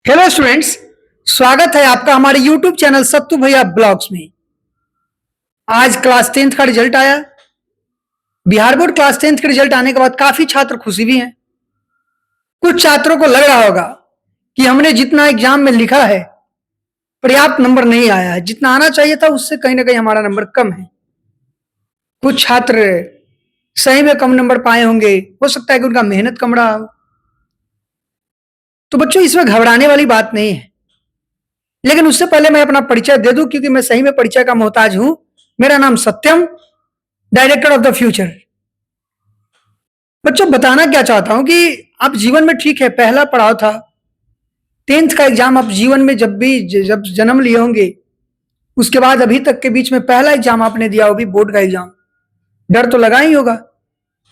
Hello students, स्वागत है आपका हमारे यूट्यूब चैनल सत्तू भैया ब्लॉग्स में। आज क्लास 10th का रिजल्ट आया। बिहार बोर्ड क्लास 10th के रिजल्ट आने के बाद काफी छात्र खुशी भी हैं। कुछ छात्रों को लग रहा होगा कि हमने जितना एग्जाम में लिखा है पर्याप्त नंबर नहीं आया है, जितना आना चाहिए था उससे कहीं ना कहीं हमारा नंबर कम है। कुछ छात्र सही में कम नंबर पाए होंगे, हो सकता है कि उनका मेहनत कम रहा हो। तो बच्चों, इसमें घबराने वाली बात नहीं है, लेकिन उससे पहले मैं अपना परिचय दे दूं, क्योंकि मैं सही में परिचय का मोहताज हूं। मेरा नाम सत्यम, डायरेक्टर ऑफ द फ्यूचर। बच्चों, बताना क्या चाहता हूं कि आप जीवन में, ठीक है, पहला पड़ाव था 10th का एग्जाम। आप जीवन में जब जन्म लिए होंगे उसके बाद अभी तक के बीच में पहला एग्जाम आपने दिया, वो भी बोर्ड का एग्जाम। डर तो लगा ही होगा।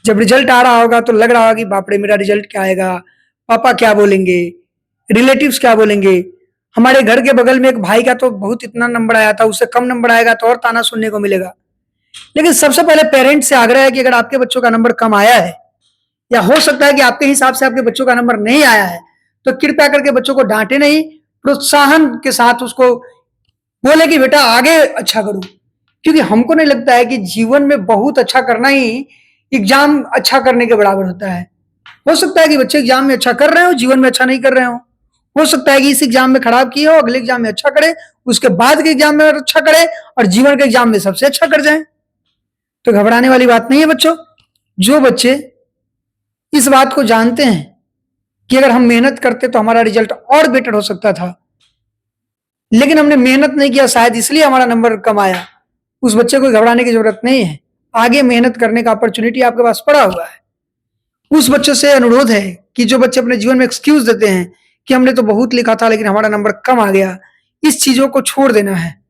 जब रिजल्ट आ रहा होगा तो लग रहा होगा कि बाप रे, मेरा रिजल्ट क्या आएगा, पापा क्या बोलेंगे, रिलेटिव्स क्या बोलेंगे। हमारे घर के बगल में एक भाई का तो बहुत इतना नंबर आया था, उससे कम नंबर आएगा तो और ताना सुनने को मिलेगा। लेकिन सबसे पहले पेरेंट्स से आग्रह है कि अगर आपके बच्चों का नंबर कम आया है, या हो सकता है कि आपके हिसाब से आपके बच्चों का नंबर नहीं आया है, तो कृपया करके बच्चों को डांटे नहीं, प्रोत्साहन के साथ उसको बोले कि बेटा आगे अच्छा करो। क्योंकि हमको नहीं लगता है कि जीवन में बहुत अच्छा करना ही एग्जाम अच्छा करने के बराबर होता है। हो सकता है कि बच्चे एग्जाम में अच्छा कर रहे हो, जीवन में अच्छा नहीं कर रहे हो सकता है कि इस एग्जाम में खराब किए हो, अगले एग्जाम में अच्छा करे, उसके बाद के एग्जाम में अच्छा करे, और जीवन के एग्जाम में सबसे अच्छा कर जाए। तो घबराने वाली बात नहीं है बच्चों। जो बच्चे इस बात को जानते हैं कि अगर हम मेहनत करते तो हमारा रिजल्ट और बेटर हो सकता था, लेकिन हमने मेहनत नहीं किया, शायद इसलिए हमारा नंबर कम आया, उस बच्चे को घबराने की जरूरत नहीं है। आगे मेहनत करने का अपॉर्चुनिटी आपके पास पड़ा हुआ है। उस बच्चों से अनुरोध है कि जो बच्चे अपने जीवन में एक्सक्यूज देते हैं कि हमने तो बहुत लिखा था लेकिन हमारा नंबर कम आ गया, इस चीजों को छोड़ देना है।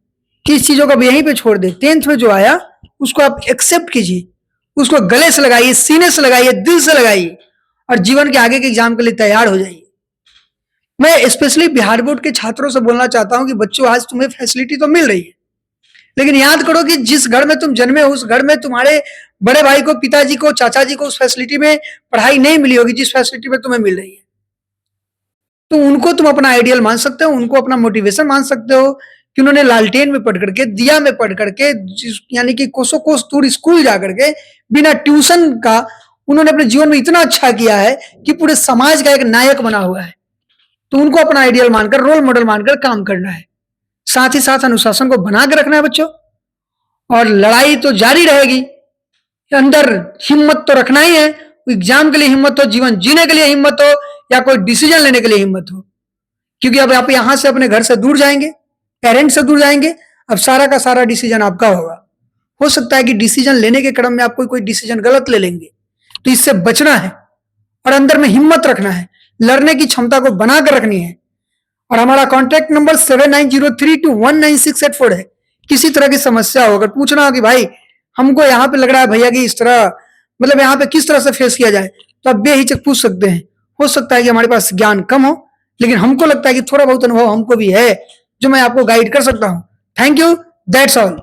कि इस चीजों को यहीं पे छोड़ दे। 10th में जो आया उसको आप एक्सेप्ट कीजिए, उसको गले से लगाइए, सीने से लगाइए, दिल से लगाइए, और जीवन के आगे के एग्जाम के लिए तैयार हो जाइए। मैं स्पेशली बिहार बोर्ड के छात्रों से बोलना चाहता हूं कि बच्चों, आज तुम्हें फैसिलिटी तो मिल रही है, लेकिन याद करो कि जिस घर में तुम जन्मे हो, उस घर में तुम्हारे बड़े भाई को, पिताजी को, चाचा जी को उस फैसिलिटी में पढ़ाई नहीं मिली होगी जिस फैसिलिटी में तुम्हें मिल रही है। तो उनको तुम अपना आइडियल मान सकते हो, उनको अपना मोटिवेशन मान सकते हो कि उन्होंने लालटेन में पढ़ करके, दिया में पढ़ करके, यानी कि कोसों कोस दूर स्कूल जा करके बिना ट्यूशन का उन्होंने अपने जीवन में इतना अच्छा किया है कि पूरे समाज का एक नायक बना हुआ है। तो उनको अपना आइडियल मानकर, रोल मॉडल मानकर काम करना है। साथ ही साथ अनुशासन को बना के रखना है बच्चों। और लड़ाई तो जारी रहेगी, अंदर हिम्मत तो रखना ही है। एग्जाम के लिए हिम्मत हो, जीवन जीने के लिए हिम्मत हो, या कोई डिसीजन लेने के लिए हिम्मत हो। क्योंकि अब आप यहां से अपने घर से दूर जाएंगे, पेरेंट्स से दूर जाएंगे, अब सारा का सारा डिसीजन आपका होगा। हो सकता है कि डिसीजन लेने के क्रम में आप कोई डिसीजन गलत ले लेंगे, तो इससे बचना है और अंदर में हिम्मत रखना है, लड़ने की क्षमता को बनाकर रखनी है। और हमारा कॉन्टैक्ट नंबर 7903219684 है। किसी तरह की समस्या हो, अगर पूछना हो कि भाई हमको यहाँ पे लग रहा है भैया कि इस तरह, मतलब यहाँ पे किस तरह से फेस किया जाए, तो आप बेहिचक पूछ सकते हैं। हो सकता है कि हमारे पास ज्ञान कम हो, लेकिन हमको लगता है कि थोड़ा बहुत अनुभव हमको भी है, जो मैं आपको गाइड कर सकता हूँ। Thank you, that's all.